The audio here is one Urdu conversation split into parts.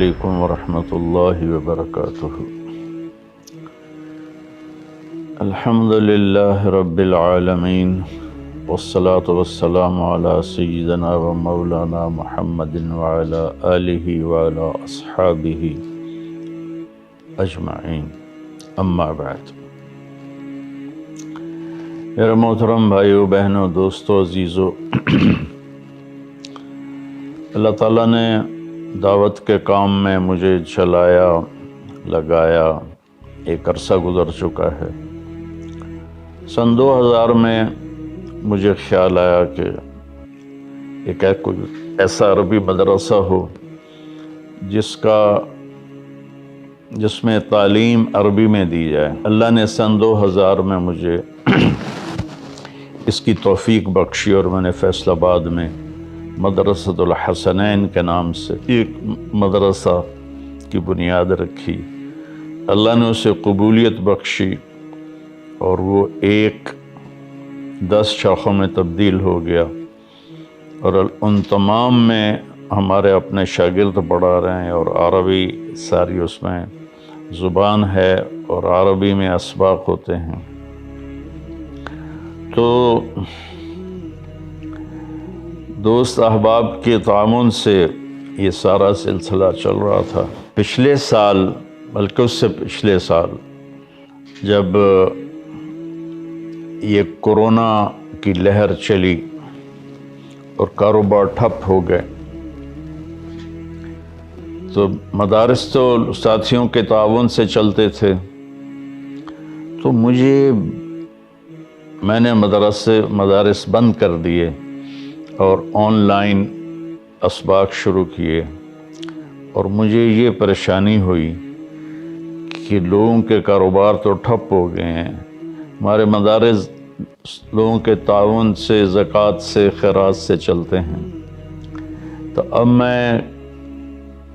علیکم ورحمۃ اللہ وبرکاتہ۔ الحمد للہ رب العالمین والصلاة والسلام علی سیدنا و مولانا محمد وعلی آلہ وعلی اصحابہ اجمعین، اما بعد۔ میرے محترم بھائیو، بہنوں، دوستو، عزیزو، اللہ تعالیٰ نے دعوت کے کام میں مجھے چلایا، لگایا، ایک عرصہ گزر چکا ہے۔ سن 2000 میں مجھے خیال آیا کہ ایک کوئی ایسا عربی مدرسہ ہو جس میں تعلیم عربی میں دی جائے۔ اللہ نے سن 2000 میں مجھے اس کی توفیق بخشی اور میں نے فیصل آباد میں مدرسۃ الحسنین کے نام سے ایک مدرسہ کی بنیاد رکھی۔ اللہ نے اسے قبولیت بخشی اور وہ 10 شاخوں میں تبدیل ہو گیا، اور ان تمام میں ہمارے اپنے شاگرد پڑھا رہے ہیں، اور عربی ساری اس میں زبان ہے اور عربی میں اسباق ہوتے ہیں۔ تو دوست احباب کے تعاون سے یہ سارا سلسلہ چل رہا تھا۔ پچھلے سال، بلکہ اس سے پچھلے سال، جب یہ کورونا کی لہر چلی اور کاروبار ٹھپ ہو گئے، تو مدارس تو ساتھیوں کے تعاون سے چلتے تھے، تو میں نے مدارس بند کر دیے اور آن لائن اسباق شروع کیے، اور مجھے یہ پریشانی ہوئی کہ لوگوں کے کاروبار تو ٹھپ ہو گئے ہیں، ہمارے مدارس لوگوں کے تعاون سے، زکوٰۃ سے، خیرات سے چلتے ہیں، تو اب میں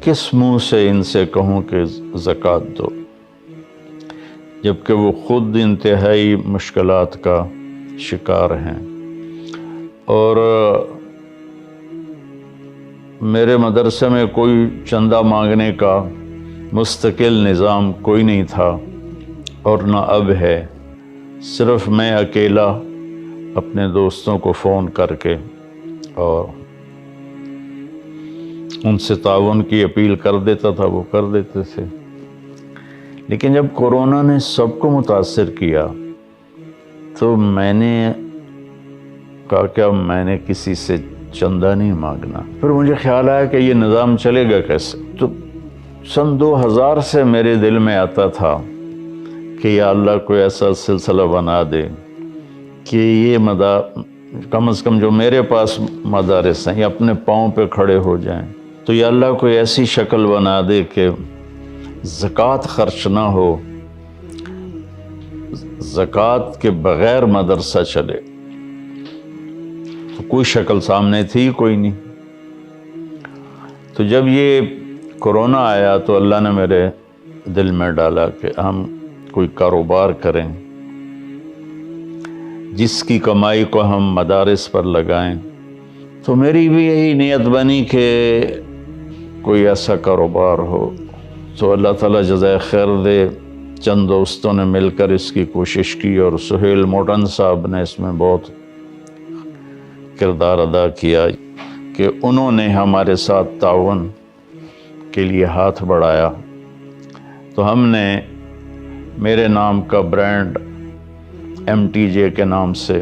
کس منہ سے ان سے کہوں کہ زکوٰۃ دو، جبکہ وہ خود انتہائی مشکلات کا شکار ہیں۔ اور میرے مدرسے میں کوئی چندہ مانگنے کا مستقل نظام کوئی نہیں تھا، اور نہ اب ہے۔ صرف میں اکیلا اپنے دوستوں کو فون کر کے اور ان سے تعاون کی اپیل کر دیتا تھا، وہ کر دیتے تھے۔ لیکن جب کورونا نے سب کو متاثر کیا تو میں نے کہا کہ اب میں نے کسی سے چندہ نہیں مانگنا۔ پھر مجھے خیال آیا کہ یہ نظام چلے گا کیسے؟ تو سن 2000 سے میرے دل میں آتا تھا کہ یا اللہ کوئی ایسا سلسلہ بنا دے کہ یہ کم از کم جو میرے پاس مدارس ہیں یہ اپنے پاؤں پہ کھڑے ہو جائیں، تو یا اللہ کوئی ایسی شکل بنا دے کہ زکوٰۃ خرچ نہ ہو، زکوٰۃ کے بغیر مدرسہ چلے۔ تو کوئی شکل سامنے تھی کوئی نہیں۔ تو جب یہ کورونا آیا تو اللہ نے میرے دل میں ڈالا کہ ہم کوئی کاروبار کریں جس کی کمائی کو ہم مدارس پر لگائیں۔ تو میری بھی یہی نیت بنی کہ کوئی ایسا کاروبار ہو۔ تو اللہ تعالیٰ جزائے خیر دے، چند دوستوں نے مل کر اس کی کوشش کی، اور سہیل موٹن صاحب نے اس میں بہت کردار ادا کیا کہ انہوں نے ہمارے ساتھ تعاون کے لیے ہاتھ بڑھایا۔ تو ہم نے میرے نام کا برانڈ MTJ کے نام سے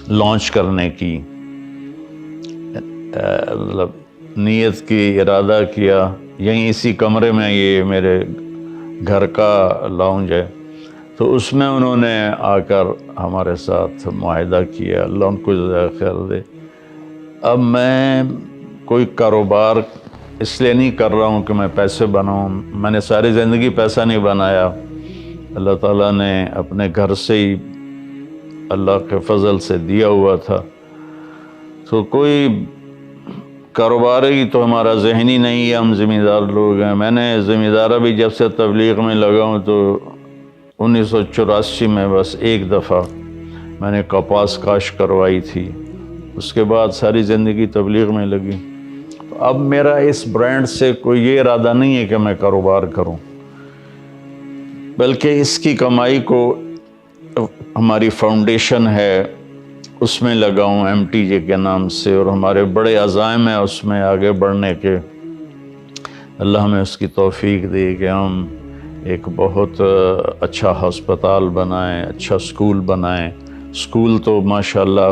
لانچ کرنے کی نیت کی، ارادہ کیا۔ یہیں اسی کمرے میں، یہ میرے گھر کا لاؤنج ہے، تو اس میں انہوں نے آ کر ہمارے ساتھ معاہدہ کیا، اللہ ان کو جزائے خیر دے۔ اب میں کوئی کاروبار اس لیے نہیں کر رہا ہوں کہ میں پیسے بناؤں، میں نے ساری زندگی پیسہ نہیں بنایا، اللہ تعالیٰ نے اپنے گھر سے ہی اللہ کے فضل سے دیا ہوا تھا۔ تو کوئی کاروبار ہی تو ہمارا ذہنی نہیں ہے، ہم ذمہ دار لوگ ہیں۔ میں نے ذمہ دارہ بھی جب سے تبلیغ میں لگا ہوں تو 1984 میں بس ایک دفعہ میں نے کپاس کاشت کروائی تھی، اس کے بعد ساری زندگی تبلیغ میں لگی۔ اب میرا اس برانڈ سے کوئی یہ ارادہ نہیں ہے کہ میں کاروبار کروں، بلکہ اس کی کمائی کو ہماری فاؤنڈیشن ہے اس میں لگاؤں MTJ کے نام سے، اور ہمارے بڑے عزائم ہیں اس میں آگے بڑھنے کے۔ اللہ ہمیں اس کی توفیق دے کہ ہم ایک بہت اچھا ہسپتال بنائیں، اچھا سکول بنائیں۔ سکول تو ماشاءاللہ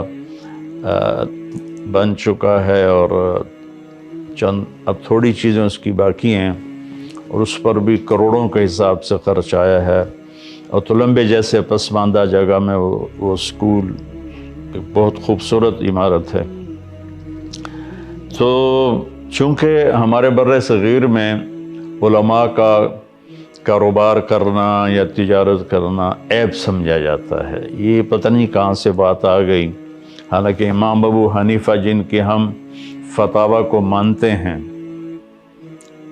بن چکا ہے، اور چند اب تھوڑی چیزیں اس کی باقی ہیں، اور اس پر بھی کروڑوں کے حساب سے خرچ آیا ہے۔ اور تلمبے جیسے پسماندہ جگہ میں وہ سکول ایک بہت خوبصورت عمارت ہے۔ تو چونکہ ہمارے بر صغیر میں علماء کا کاروبار کرنا یا تجارت کرنا عیب سمجھا جاتا ہے، یہ پتہ نہیں کہاں سے بات آ گئی، حالانکہ امام ابو حنیفہ جن کے ہم فتاویٰ کو مانتے ہیں،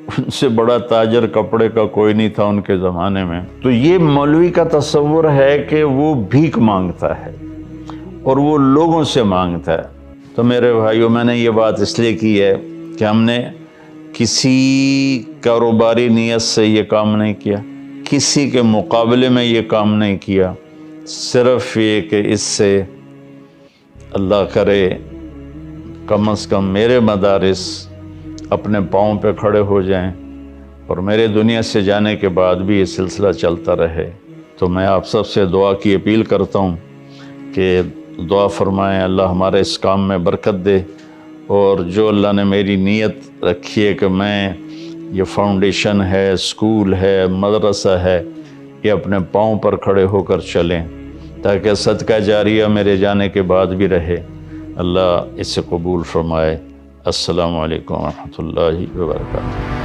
ان سے بڑا تاجر کپڑے کا کوئی نہیں تھا ان کے زمانے میں۔ تو یہ مولوی کا تصور ہے کہ وہ بھیک مانگتا ہے اور وہ لوگوں سے مانگتا ہے۔ تو میرے بھائیوں، میں نے یہ بات اس لیے کی ہے کہ ہم نے کسی کاروباری نیت سے یہ کام نہیں کیا، کسی کے مقابلے میں یہ کام نہیں کیا، صرف یہ کہ اس سے اللہ کرے کم از کم میرے مدارس اپنے پاؤں پہ کھڑے ہو جائیں، اور میرے دنیا سے جانے کے بعد بھی یہ سلسلہ چلتا رہے۔ تو میں آپ سب سے دعا کی اپیل کرتا ہوں کہ دعا فرمائیں، اللہ ہمارے اس کام میں برکت دے، اور جو اللہ نے میری نیت رکھی ہے کہ میں یہ فاؤنڈیشن ہے، سکول ہے، مدرسہ ہے، یہ اپنے پاؤں پر کھڑے ہو کر چلیں، تاکہ صدقہ جاریہ میرے جانے کے بعد بھی رہے۔ اللہ اسے قبول فرمائے۔ السلام علیکم ورحمۃ اللہ وبرکاتہ۔